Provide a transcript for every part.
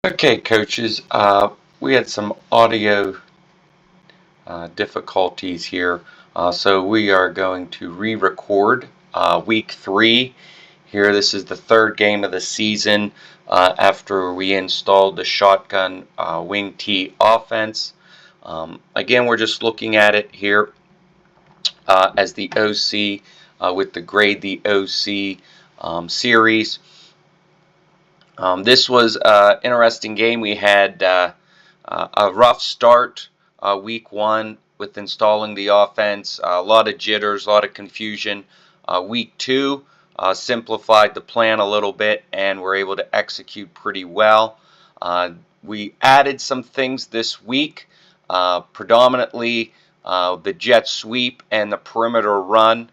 Okay, coaches, we had some audio difficulties here, so we are going to re-record week 3 here. This is the third game of the season after we installed the shotgun WingT offense. Again, we're just looking at it here as the OC with the Grade the OC series. This was an interesting game. We had a rough start week 1 with installing the offense, a lot of jitters, a lot of confusion. Week 2 simplified the plan a little bit and were able to execute pretty well. We added some things this week, predominantly the jet sweep and the perimeter run,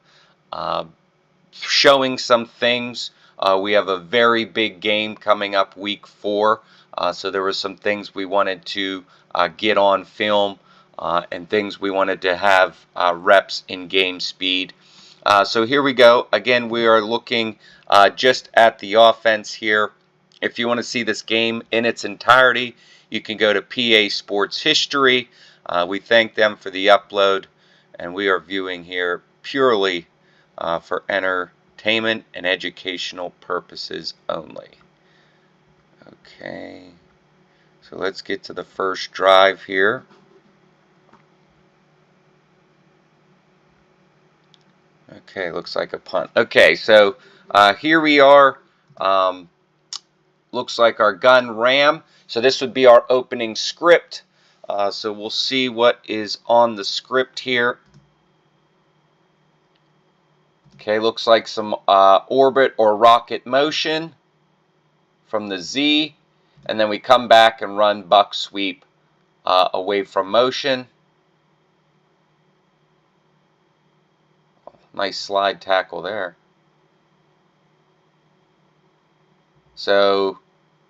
showing some things. We have a very big game coming up week 4, so there were some things we wanted to get on film and things we wanted to have reps in game speed. So here we go. Again, we are looking just at the offense here. If you want to see this game in its entirety, you can go to PA Sports History. We thank them for the upload, and we are viewing here purely for entertainment and educational purposes only. Okay, so let's get to the first drive here. Okay, looks like a punt. Okay, so here we are. Looks like our gun ram. So this would be our opening script. So we'll see what is on the script here. Okay, looks like some orbit or rocket motion from the Z, and then we come back and run buck sweep away from motion. Nice slide tackle there. So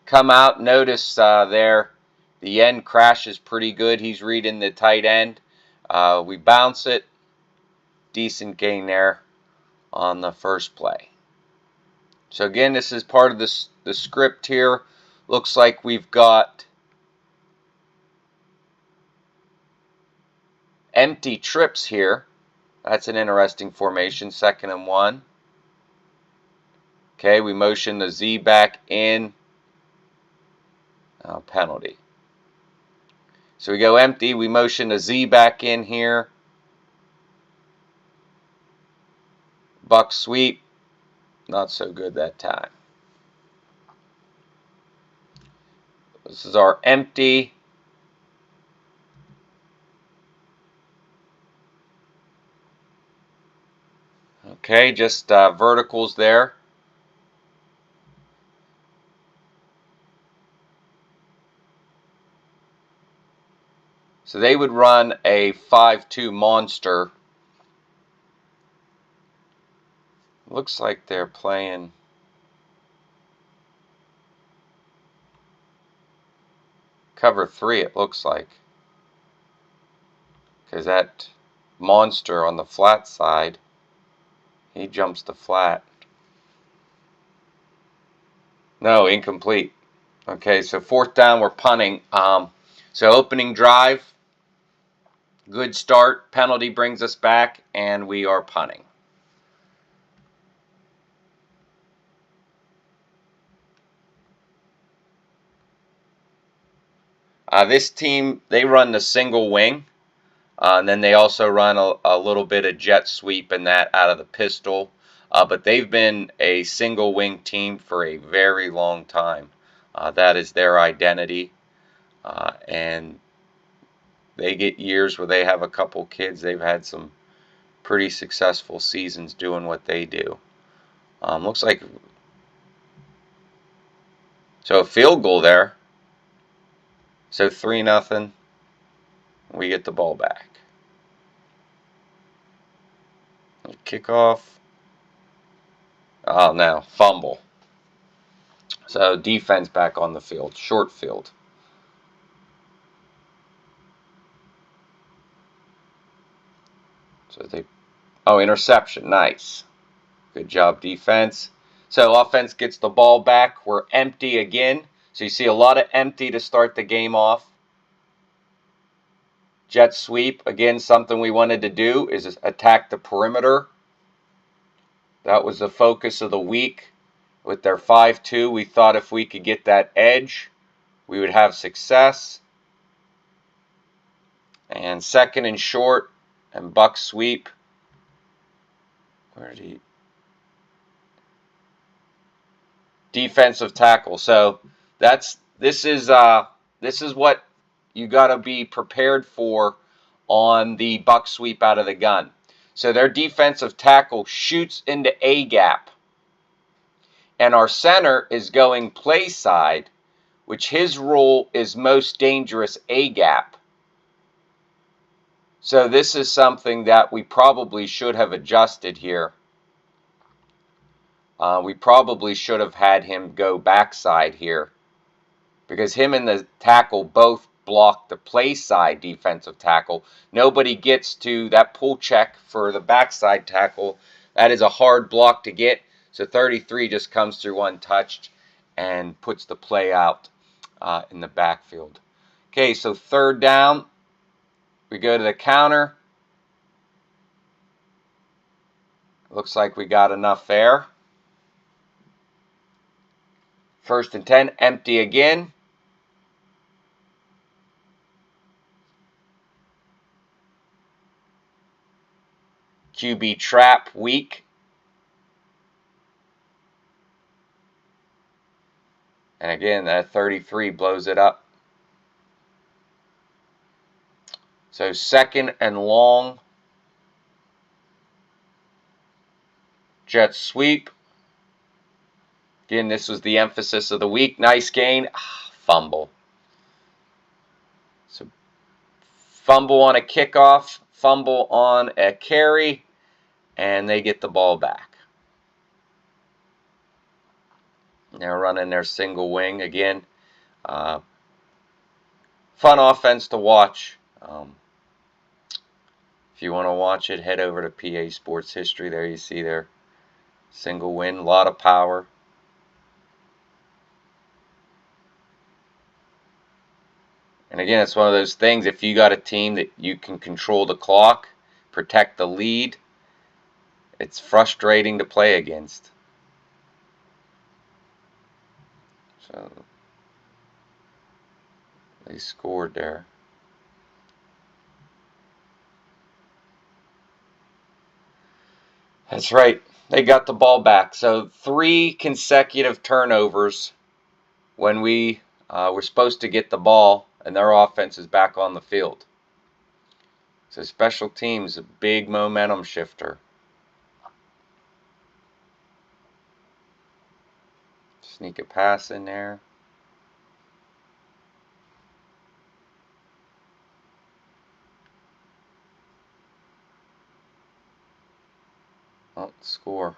come out, notice there the end crashes pretty good. He's reading the tight end. We bounce it. Decent gain there on the first play. So again, this is part of the script here. Looks like we've got empty trips here. That's an interesting formation, 2nd and 1. Okay, we motion the Z back in. Penalty. So we go empty, we motion the Z back in here. Buck sweep. Not so good that time. This is our empty. Okay, just verticals there. So they would run a 5-2 monster. Looks like they're playing cover 3, it looks like. Because that monster on the flat side, he jumps the flat. No, incomplete. Okay, so 4th down, we're punting. So opening drive, good start. Penalty brings us back, and we are punting. This team, they run the single wing. And then they also run a little bit of jet sweep and that out of the pistol. But they've been a single wing team for a very long time. That is their identity. And they get years where they have a couple kids. They've had some pretty successful seasons doing what they do. Looks like so a field goal there. So 3-0. We get the ball back. Kickoff. Oh no, fumble. So defense back on the field, short field. So interception, nice. Good job defense. So offense gets the ball back. We're empty again. So you see a lot of empty to start the game off. Jet sweep, again, something we wanted to do is attack the perimeter. That was the focus of the week. With their 5-2, we thought if we could get that edge, we would have success. And second and short, and buck sweep. Where did he? Defensive tackle. So this is what you got to be prepared for on the buck sweep out of the gun. So their defensive tackle shoots into A gap, and our center is going play side, which his rule is most dangerous A gap. So this is something that we probably should have adjusted here. We probably should have had him go backside here, because him and the tackle both block the play side defensive tackle. Nobody gets to that pull check for the backside tackle. That is a hard block to get. So 33 just comes through untouched and puts the play out in the backfield. Okay, so third down. We go to the counter. Looks like we got enough there. First and 10, empty again. QB trap, weak. And again, that 33 blows it up. So second and long. Jet sweep. Again, this was the emphasis of the week. Nice gain. Fumble. So fumble on a kickoff, fumble on a carry, and they get the ball back. They're running their single wing again. Fun offense to watch. If you want to watch it, head over to PA Sports History. There you see their single win. A lot of power. And again, it's one of those things, if you got a team that you can control the clock, protect the lead, it's frustrating to play against. So they scored there. That's right. They got the ball back. So 3 consecutive turnovers when we were supposed to get the ball, and their offense is back on the field. So special teams, a big momentum shifter. Sneak a pass in there. Oh, score.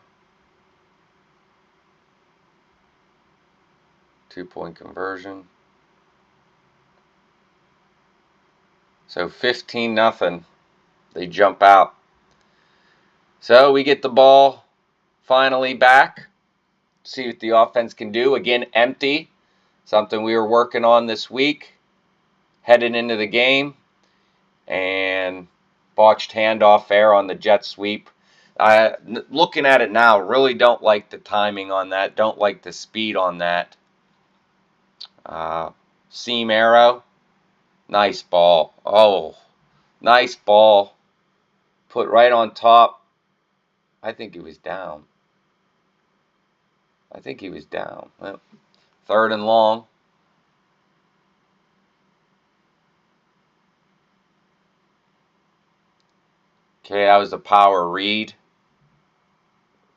2-point conversion. So 15-0. They jump out. So we get the ball finally back. See what the offense can do. Again, empty. Something we were working on this week. Headed into the game. And botched handoff there on the jet sweep. Looking at it now, really don't like the timing on that. Don't like the speed on that. Seam arrow. Nice ball. Oh, nice ball. Put right on top. I think he was down. Well, third and long. Okay, that was a power read.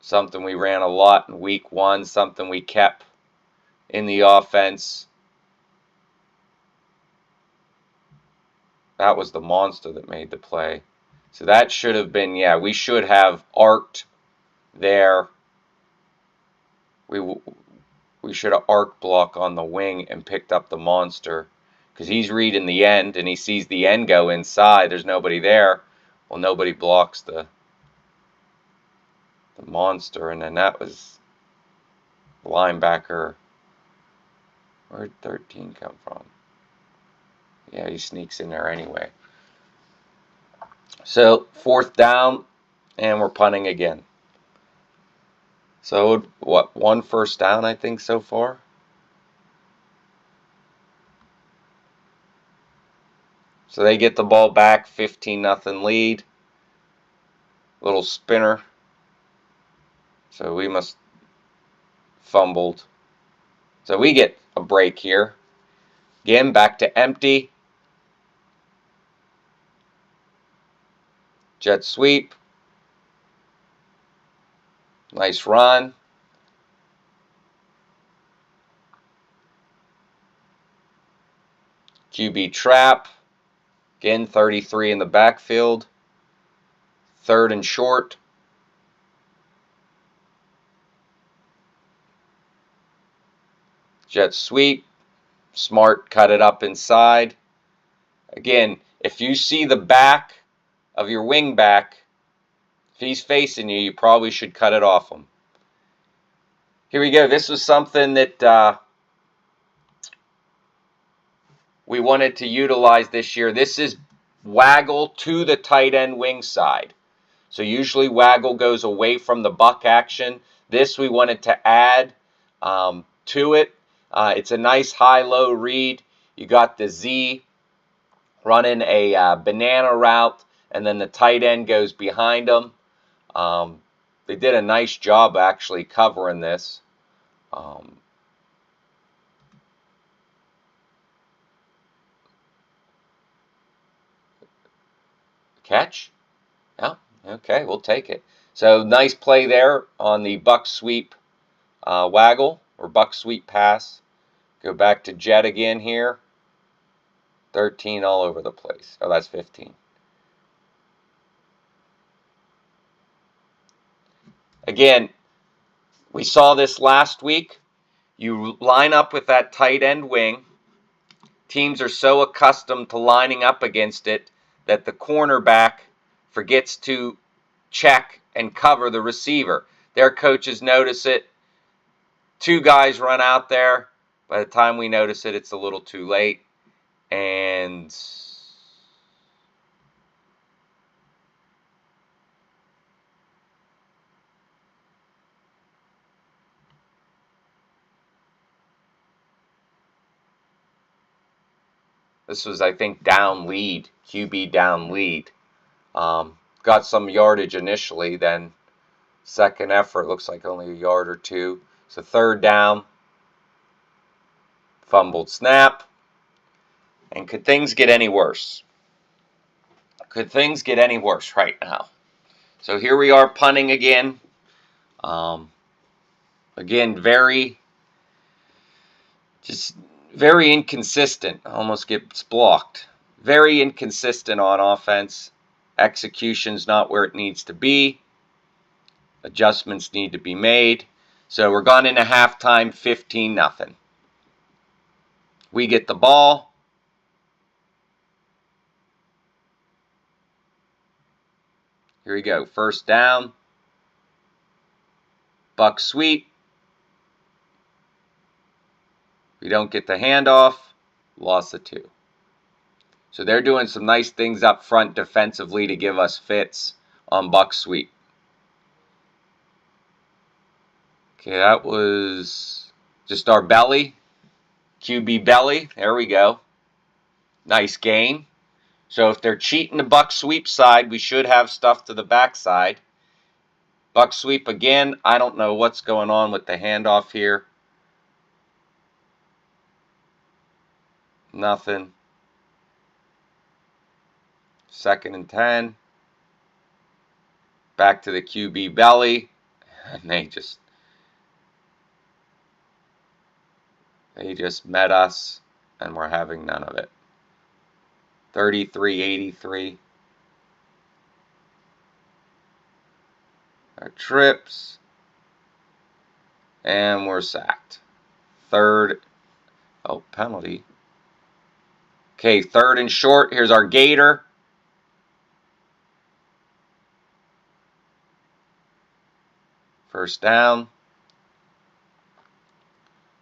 Something we ran a lot in week 1. Something we kept in the offense. That was the monster that made the play. So that should have been, yeah, we should have arced there. We should have arc block on the wing and picked up the monster, because he's reading the end and he sees the end go inside. There's nobody there. Well, nobody blocks the monster, and then that was linebacker. Where'd 13 come from? Yeah, he sneaks in there anyway. So 4th down, and we're punting again. So what? 1 first down, I think, so far. So they get the ball back, 15-0 lead. Little spinner. So we must fumbled. So we get a break here. Again, back to empty. Jet sweep. Nice run. QB trap. Again, 33 in the backfield. 3rd and short. Jet sweep. Smart cut it up inside. Again, if you see the back of your wing back, if he's facing you, you probably should cut it off him. Here we go. This was something that we wanted to utilize this year. This is waggle to the tight end wing side. So usually waggle goes away from the buck action. This we wanted to add to it. It's a nice high-low read. You got the Z running a banana route, and then the tight end goes behind them. They did a nice job actually covering this. Catch? Yeah, okay, we'll take it. So nice play there on the buck sweep waggle or buck sweep pass. Go back to Jet again here. 13 all over the place. Oh, that's 15. Again, we saw this last week. You line up with that tight end wing. Teams are so accustomed to lining up against it that the cornerback forgets to check and cover the receiver. Their coaches notice it. 2 guys run out there. By the time we notice it, it's a little too late. And this was, I think, down lead, QB down lead. Got some yardage initially, then second effort looks like only a yard or 2. So 3rd down, fumbled snap. And could things get any worse? Could things get any worse right now? So here we are punting again. Again, very inconsistent. Almost gets blocked. Very inconsistent on offense. Execution's not where it needs to be. Adjustments need to be made. So we're gone into halftime, 15-0. We get the ball. Here we go. 1st down. Buck sweep. We don't get the handoff. Loss of 2. So they're doing some nice things up front defensively to give us fits on buck sweep. Okay, that was just our belly. QB belly. There we go. Nice gain. So if they're cheating the buck sweep side, we should have stuff to the backside. Buck sweep again. I don't know what's going on with the handoff here. Nothing. 2nd and 10. Back to the QB belly. And they just met us, and we're having none of it. 33-83. Our trips. And we're sacked. 3rd. Oh, penalty. Okay, 3rd and short. Here's our gator. First down.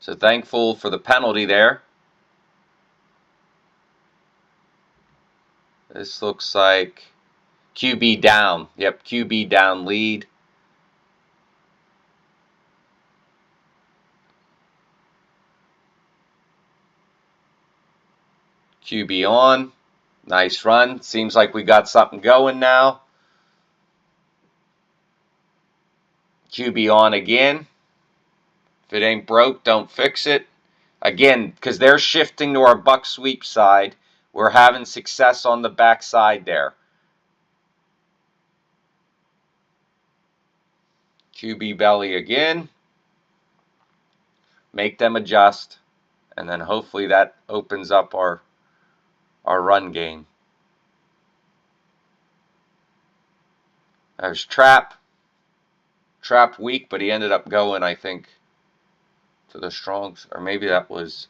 So thankful for the penalty there. This looks like QB down. Yep, QB down lead. QB on. Nice run. Seems like we got something going now. QB on again. If it ain't broke, don't fix it. Again, because they're shifting to our buck sweep side, we're having success on the back side there. QB belly again. Make them adjust. And then hopefully that opens up our run game. There's Trap. Trap weak, but he ended up going, I think, to the Strongs. Or maybe that was...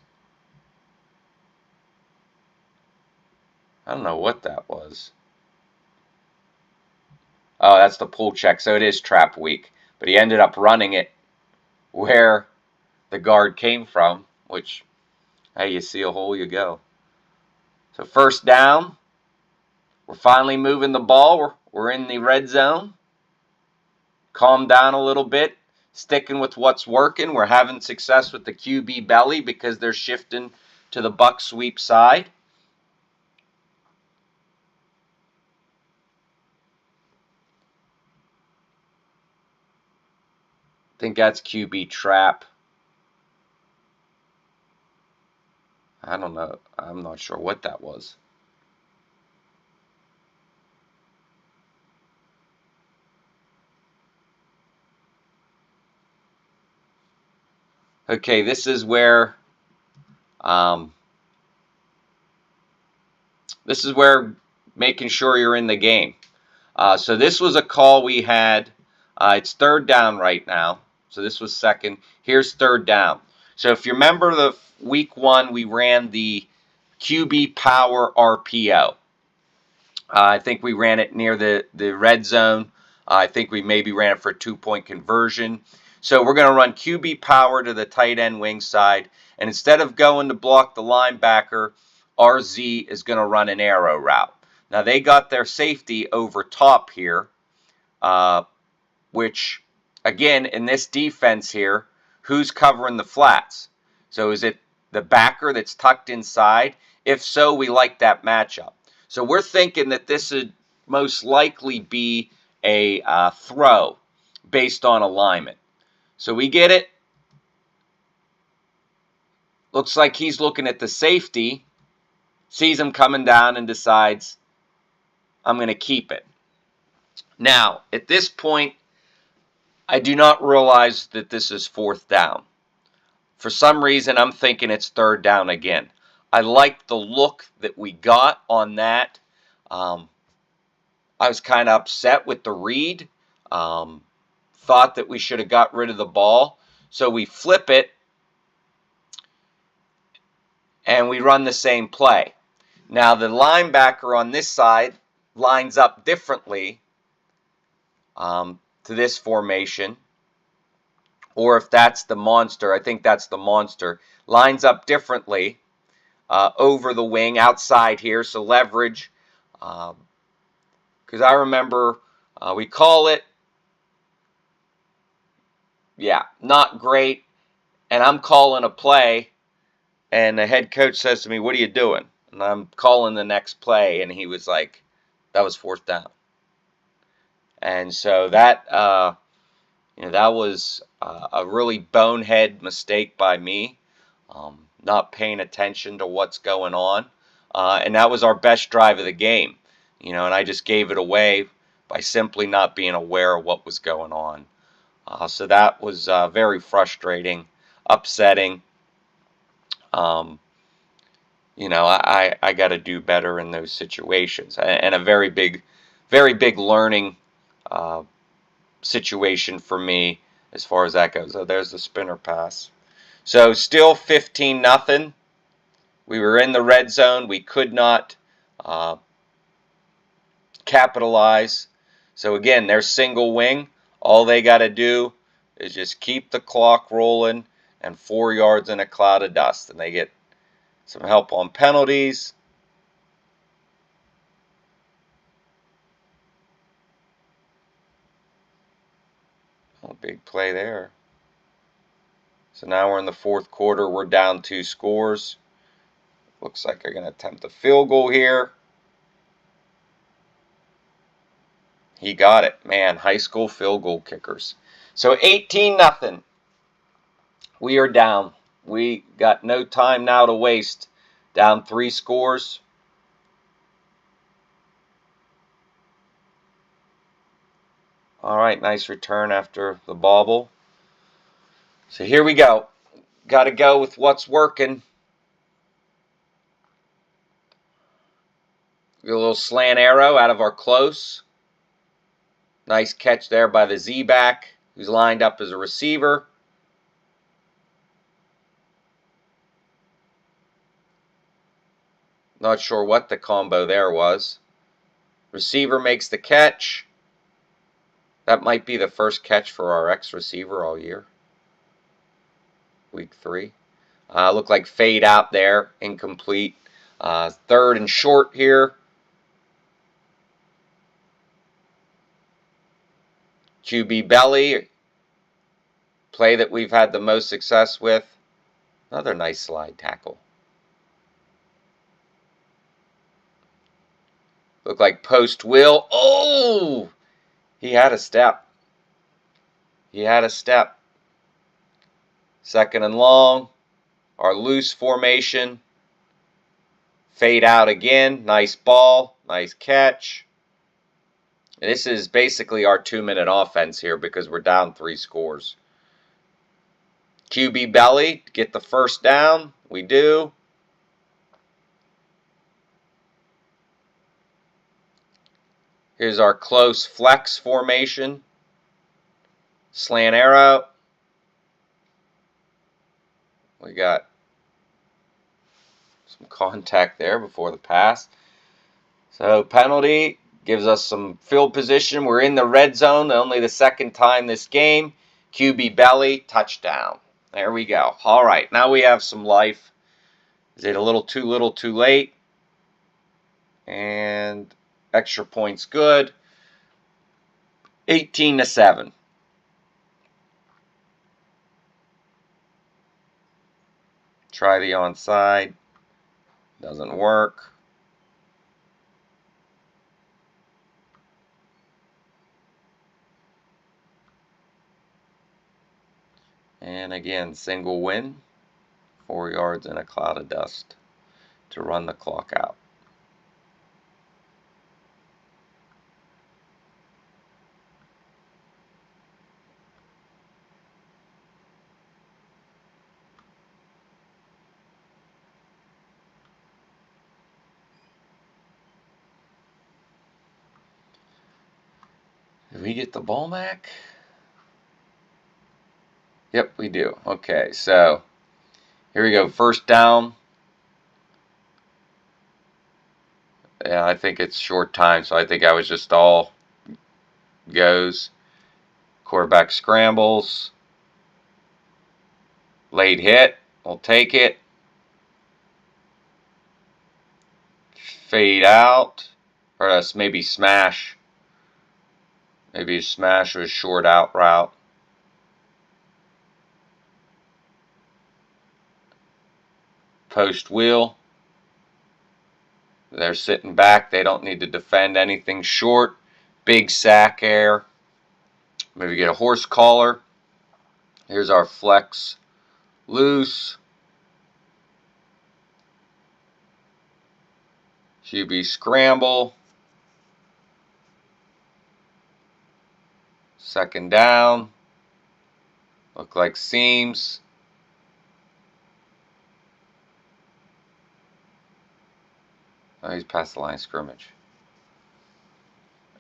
I don't know what that was. Oh, that's the pull check. So it is Trap weak. But he ended up running it where the guard came from, which, hey, you see a hole, you go. So first down. We're finally moving the ball. We're in the red zone. Calm down a little bit. Sticking with what's working. We're having success with the QB belly because they're shifting to the buck sweep side. I think that's QB trap. I don't know. I'm not sure what that was. Okay, this is where making sure you're in the game. So this was a call we had. It's third down right now. So this was second. Here's third down. So if you remember the week one, we ran the QB power RPO. I think we ran it near the red zone. I think we maybe ran it for a 2-point conversion. So we're going to run QB power to the tight end wing side. And instead of going to block the linebacker, RZ is going to run an arrow route. Now they got their safety over top here, which, again, in this defense here, who's covering the flats? So is it the backer that's tucked inside? If so, we like that matchup. So we're thinking that this would most likely be a throw based on alignment. So we get it. Looks like he's looking at the safety, sees him coming down, and decides, I'm going to keep it. Now, at this point, I do not realize that this is fourth down. For some reason, I'm thinking it's third down again. I like the look that we got on that. I was kind of upset with the read. Thought that we should have got rid of the ball. So we flip it, and we run the same play. Now, the linebacker on this side lines up differently to this formation. Or if that's the monster, I think that's the monster, lines up differently over the wing outside here, so leverage. Because I remember we call it, not great, and I'm calling a play, and the head coach says to me, what are you doing? And I'm calling the next play, and he was like, that was fourth down. And so that, that was a really bonehead mistake by me, not paying attention to what's going on. And that was our best drive of the game, and I just gave it away by simply not being aware of what was going on. So that was very frustrating, upsetting. I got to do better in those situations, and a very big learning situation for me as far as that goes. Oh, there's the spinner pass. So still 15-0. We were in the red zone. We could not capitalize. So again, they're single wing. All they got to do is just keep the clock rolling and 4 yards in a cloud of dust. And they get some help on penalties. Oh, big play there. So now we're in the fourth quarter. We're down 2 scores. Looks like they're going to attempt a field goal here. He got it. Man, high school field goal kickers. So 18-0. We are down. We got no time now to waste. Down 3 scores. All right, nice return after the bobble. So here we go. Got to go with what's working. Get a little slant arrow out of our close. Nice catch there by the Z-back, who's lined up as a receiver. Not sure what the combo there was. Receiver makes the catch. That might be the first catch for our ex-receiver all year. Week 3. Looked like fade out there. Incomplete. 3rd and short here. QB belly. Play that we've had the most success with. Another nice slide tackle. Looked like post will. Oh! He had a step. He had a step. 2nd and long. Our loose formation. Fade out again. Nice ball. Nice catch. And this is basically our 2-minute offense here because we're down 3 scores. QB belly. Get the first down. We do. Here's our close flex formation. Slant arrow. We got some contact there before the pass. So penalty gives us some field position. We're in the red zone, only the 2nd time this game. QB belly, touchdown. There we go. All right, now we have some life. Is it a little too late? And extra points good. 18-7. Try the onside. Doesn't work. And again, single win. 4 yards in a cloud of dust to run the clock out. Did we get the ball back? Yep, we do. Okay, so here we go. First down. Yeah, I think it's short time, so I think I was just all goes. Quarterback scrambles. Late hit. We'll take it. Fade out. Or that's maybe smash. Maybe a smash or a short out route. Post wheel. They're sitting back. They don't need to defend anything short. Big sack air. Maybe get a horse collar. Here's our flex loose. QB scramble. 2nd down. Look like seams. Oh, he's past the line of scrimmage.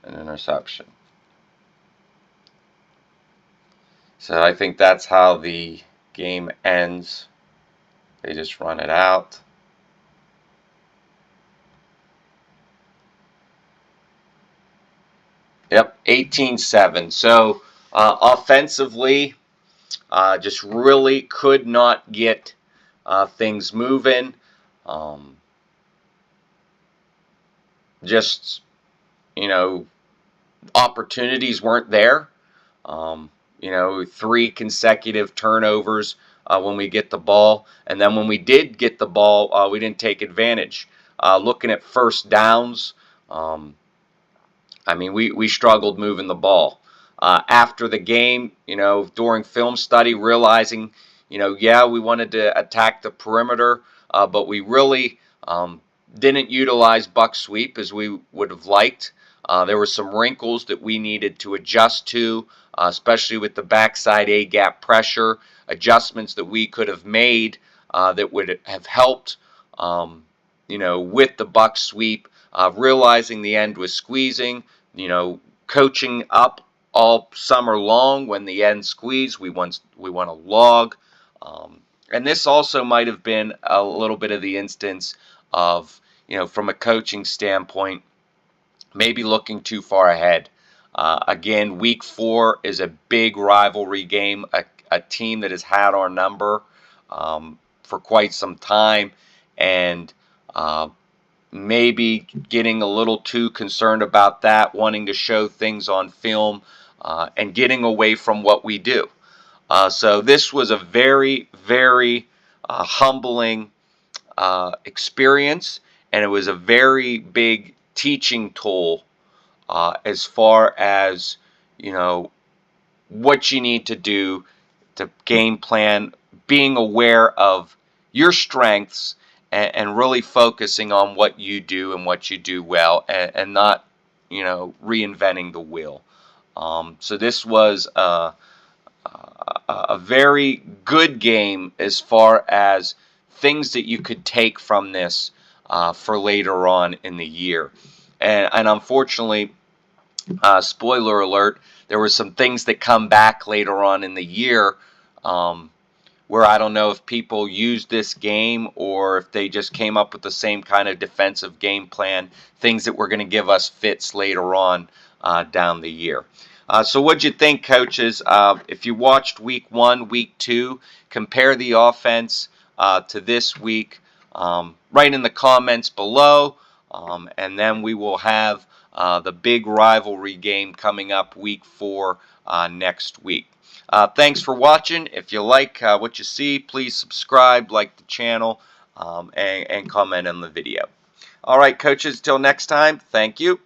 An interception. So I think that's how the game ends. They just run it out. Yep, 18-7. So offensively, Just really could not get things moving. Just, you know, opportunities weren't there. Um, 3 consecutive turnovers when we get the ball, and then when we did get the ball, we didn't take advantage. Looking at first downs, um, I mean, we struggled moving the ball. After the game, during film study, realizing, yeah, we wanted to attack the perimeter, but we really didn't utilize buck sweep as we would have liked. There were some wrinkles that we needed to adjust to, especially with the backside A-gap pressure, adjustments that we could have made that would have helped, with the buck sweep, realizing the end was squeezing, coaching up all summer long. When the end squeezed, we want a log. And this also might have been a little bit of the instance of, from a coaching standpoint, maybe looking too far ahead. Again, week 4 is a big rivalry game, a team that has had our number for quite some time, and maybe getting a little too concerned about that, wanting to show things on film, and getting away from what we do. So this was a very, very humbling experience, and it was a very big teaching tool as far as, what you need to do to game plan, being aware of your strengths, and really focusing on what you do and what you do well, and not, reinventing the wheel. So this was a very good game as far as things that you could take from this for later on in the year. And unfortunately, spoiler alert, there were some things that come back later on in the year where I don't know if people used this game or if they just came up with the same kind of defensive game plan, things that were going to give us fits later on down the year. So what'd you think, coaches? If you watched week 1, week 2, compare the offense to this week. Write in the comments below, and then we will have the big rivalry game coming up week 4 next week. Thanks for watching. If you like what you see, please subscribe, like the channel, and comment on the video. All right, coaches, till next time, thank you.